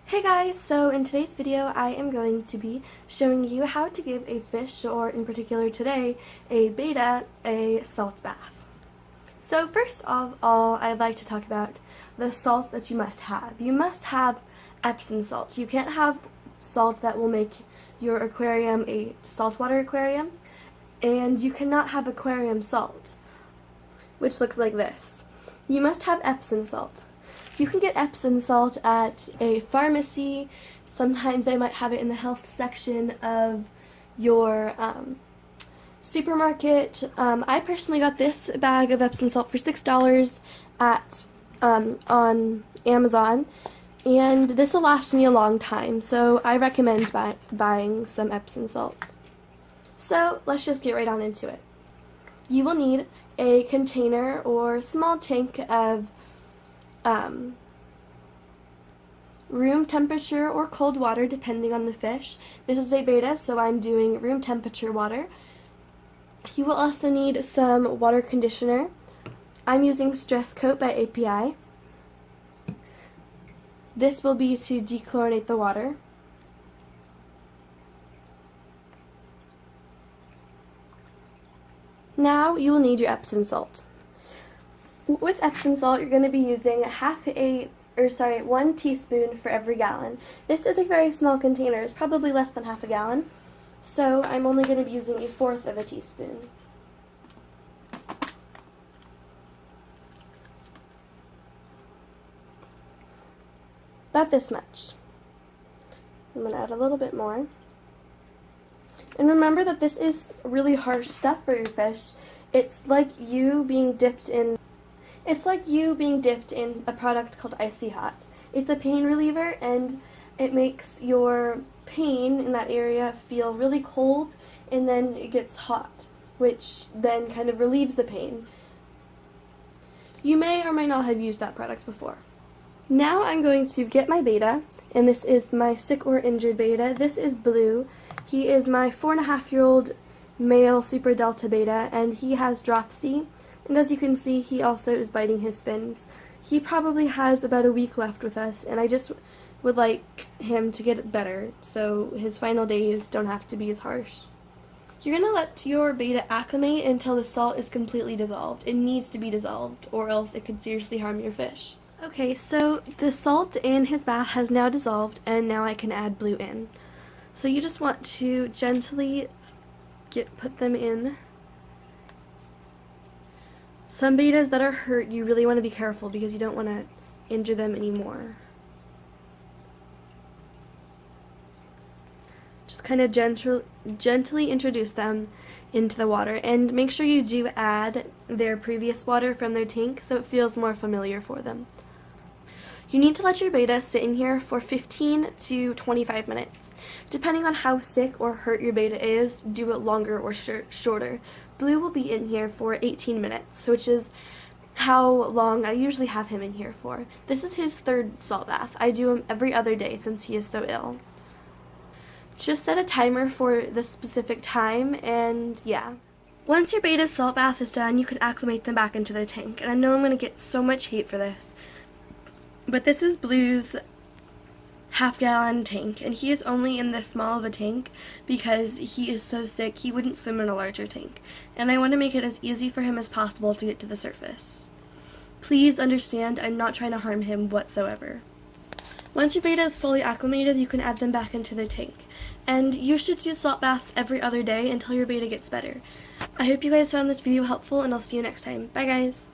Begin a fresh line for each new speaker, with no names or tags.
Hey guys, so in today's video I am going to be showing you how to give a fish, or in particular today, a betta, a salt bath. So first of all, I'd like to talk about the salt that you must have. You must have Epsom salt. You can't have salt that will make your aquarium a saltwater aquarium, and you cannot have aquarium salt, which looks like this. You must have Epsom salt. You can get Epsom salt at a pharmacy. Sometimes they might have it in the health section of your supermarket. I personally got this bag of Epsom salt for $6 at on Amazon, and this will last me a long time, so I recommend buying some Epsom salt. So let's just get right on into it. You will need a container or small tank of room temperature or cold water, depending on the fish. This is a betta, so I'm doing room temperature water. You will also need some water conditioner. I'm using Stress Coat by API. This will be to dechlorinate the water. Now you will need your Epsom salt. With Epsom salt, you're going to be using 1 teaspoon for every gallon. This is a very small container. It's probably less than half a gallon, so I'm only going to be using 1/4 of a teaspoon. About this much. I'm going to add a little bit more. And remember that this is really harsh stuff for your fish. It's like you being dipped in a product called Icy Hot. It's a pain reliever, and it makes your pain in that area feel really cold, and then it gets hot, which then kind of relieves the pain. You may or may not have used that product before. Now I'm going to get my betta, and this is my sick or injured betta. This is Blue. He is my 4.5-year-old male Super Delta betta, and he has dropsy. And as you can see, he also is biting his fins. He probably has about a week left with us, and I just would like him to get better, so his final days don't have to be as harsh. You're going to let your betta acclimate until the salt is completely dissolved. It needs to be dissolved, or else it could seriously harm your fish. Okay, so the salt in his bath has now dissolved, and now I can add Blue in. So you just want to gently put them in. Some bettas that are hurt, you really want to be careful because you don't want to injure them anymore. Just kind of gently introduce them into the water, and make sure you do add their previous water from their tank so it feels more familiar for them. You need to let your betta sit in here for 15 to 25 minutes. Depending on how sick or hurt your betta is, do it longer or shorter. Blue will be in here for 18 minutes, which is how long I usually have him in here for. This is his 3rd salt bath. I do him every other day since he is so ill. Just set a timer for the specific time, and yeah. Once your betta's salt bath is done, you can acclimate them back into the tank. And I know I'm going to get so much hate for this, but this is Blue's half-gallon tank, and he is only in this small of a tank because he is so sick he wouldn't swim in a larger tank, and I want to make it as easy for him as possible to get to the surface. Please understand, I'm not trying to harm him whatsoever. Once your betta is fully acclimated, you can add them back into the tank, and you should do salt baths every other day until your betta gets better. I hope you guys found this video helpful, and I'll see you next time. Bye guys!